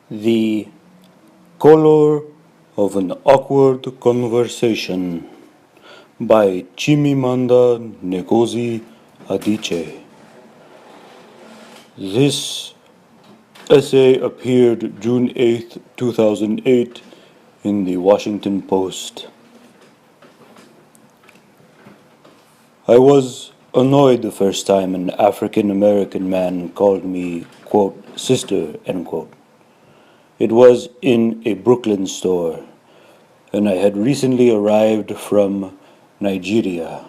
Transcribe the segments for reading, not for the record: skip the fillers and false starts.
The Color of an Awkward Conversation by Chimamanda Ngozi Adichie. This essay appeared June 8, 2008 in the Washington Post. I was annoyed the first time an African American man called me, quote, sister, end quote. It was in a Brooklyn store, and I had recently arrived from Nigeria,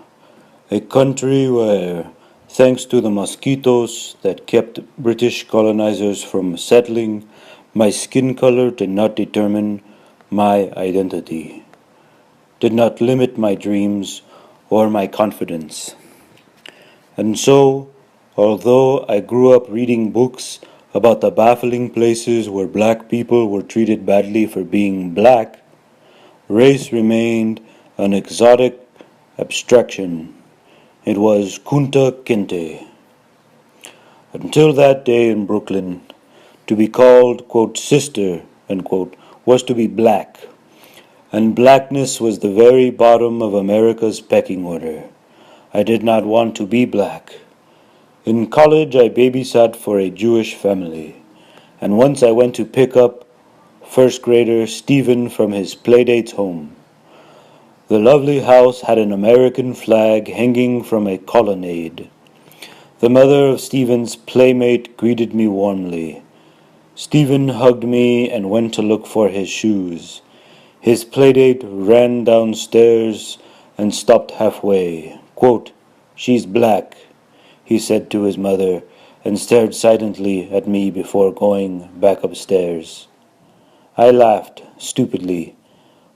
a country where, thanks to the mosquitoes that kept British colonizers from settling, my skin color did not determine my identity, did not limit my dreams or my confidence. And so, although I grew up reading books about the baffling places where black people were treated badly for being black, race remained an exotic abstraction. It was Kunta Kinte. Until that day in Brooklyn, to be called, quote, sister, end quote, was to be black, and blackness was the very bottom of America's pecking order. I did not want to be black. In college, I babysat for a Jewish family, and once I went to pick up first grader Stephen from his playdate's home. The lovely house had an American flag hanging from a colonnade. The mother of Stephen's playmate greeted me warmly. Stephen hugged me and went to look for his shoes. His playdate ran downstairs and stopped halfway. Quote, "She's black," he said to his mother, and stared silently at me before going back upstairs. I laughed, stupidly,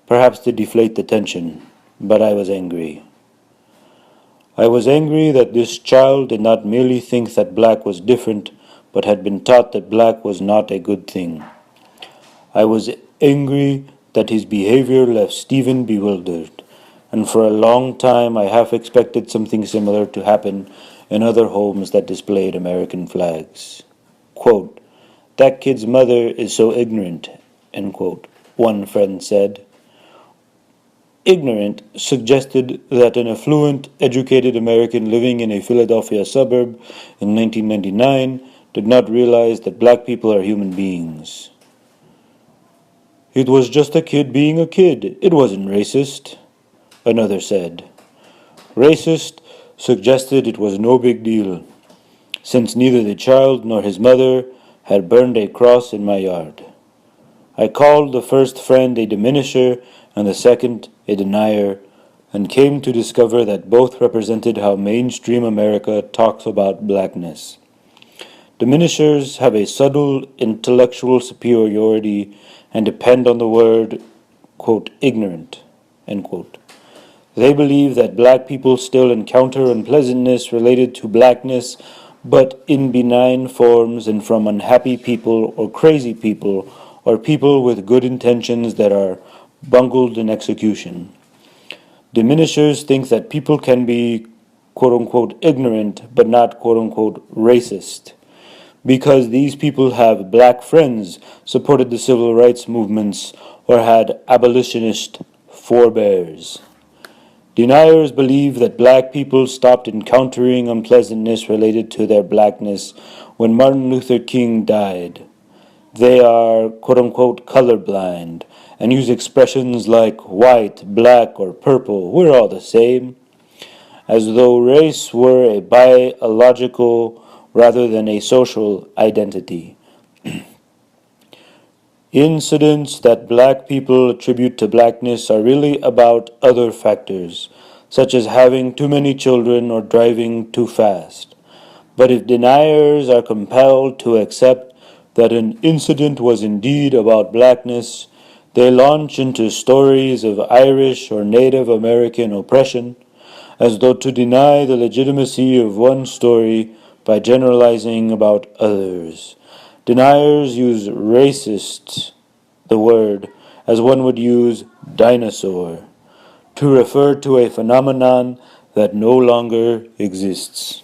perhaps to deflate the tension, but I was angry. I was angry that this child did not merely think that black was different, but had been taught that black was not a good thing. I was angry that his behavior left Stephen bewildered, and for a long time I half expected something similar to happen in other homes that displayed American flags. Quote, "That kid's mother is so ignorant," end quote, one friend said. Ignorant suggested that an affluent, educated American living in a Philadelphia suburb in 1999 did not realize that black people are human beings. "It was just a kid being a kid. It wasn't racist," another said. Racist suggested it was no big deal, since neither the child nor his mother had burned a cross in my yard. I called the first friend a diminisher and the second a denier, and came to discover that both represented how mainstream America talks about blackness. Diminishers have a subtle intellectual superiority and depend on the word, quote, ignorant, end quote. They believe that black people still encounter unpleasantness related to blackness, but in benign forms and from unhappy people or crazy people or people with good intentions that are bungled in execution. Diminishers think that people can be, quote-unquote, ignorant, but not, quote-unquote, racist, because these people have black friends, supported the civil rights movements, or had abolitionist forebears. Deniers believe that black people stopped encountering unpleasantness related to their blackness when Martin Luther King died. They are, quote-unquote, colorblind, and use expressions like white, black, or purple, we're all the same, as though race were a biological rather than a social identity. Incidents that black people attribute to blackness are really about other factors, such as having too many children or driving too fast. But if deniers are compelled to accept that an incident was indeed about blackness, they launch into stories of Irish or Native American oppression, as though to deny the legitimacy of one story by generalizing about others. Deniers use racist, the word, as one would use dinosaur, to refer to a phenomenon that no longer exists.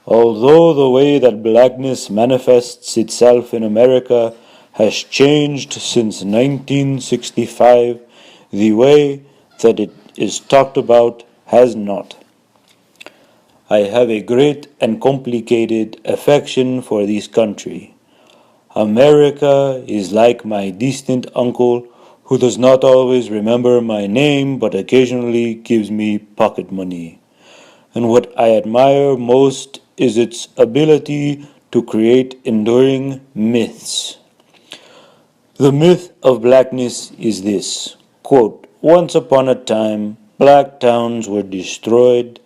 Although the way that blackness manifests itself in America has changed since 1965. The way that it is talked about has not. I have a great and complicated affection for this country. America is like my distant uncle who does not always remember my name but occasionally gives me pocket money. And what I admire most is its ability to create enduring myths. The myth of blackness is this, quote, once upon a time, black towns were destroyed,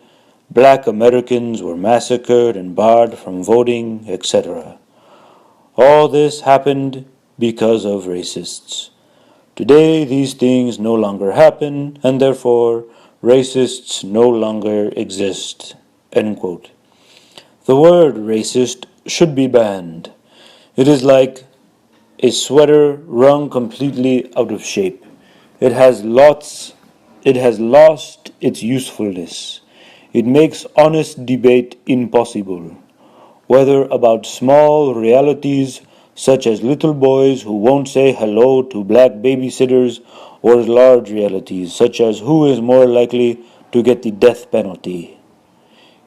black Americans were massacred and barred from voting, etc. All this happened because of racists. Today, these things no longer happen, and therefore, racists no longer exist. End quote. The word racist should be banned. It is like a sweater wrung completely out of shape. It has lost its usefulness. It makes honest debate impossible, whether about small realities such as little boys who won't say hello to black babysitters, or large realities such as who is more likely to get the death penalty.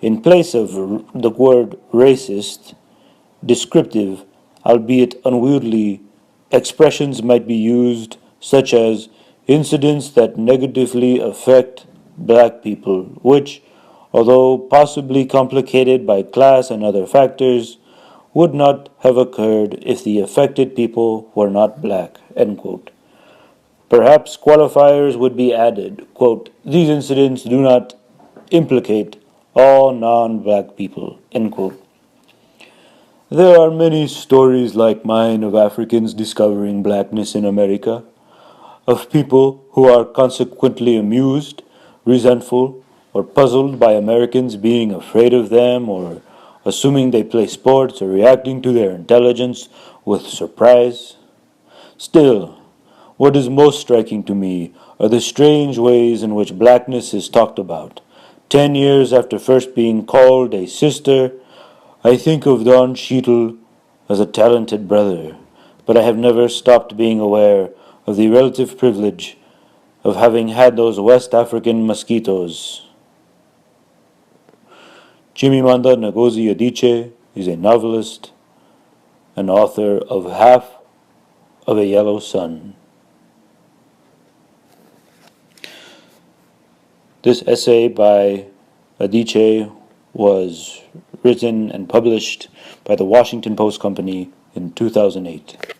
In place of the word racist, descriptive, albeit unwieldy, expressions might be used, such as incidents that negatively affect black people, which, although possibly complicated by class and other factors, would not have occurred if the affected people were not black. End quote. Perhaps qualifiers would be added. Quote, these incidents do not implicate all non-black people. End quote. There are many stories like mine of Africans discovering blackness in America, of people who are consequently amused, resentful, or puzzled by Americans being afraid of them, or assuming they play sports, or reacting to their intelligence with surprise. Still, what is most striking to me are the strange ways in which blackness is talked about. 10 years after first being called a sister, I think of Don Cheadle as a talented brother, but I have never stopped being aware of the relative privilege of having had those West African mosquitoes. Chimamanda Ngozi Adichie is a novelist and author of Half of a Yellow Sun. This essay by Adichie was written and published by the Washington Post Company in 2008.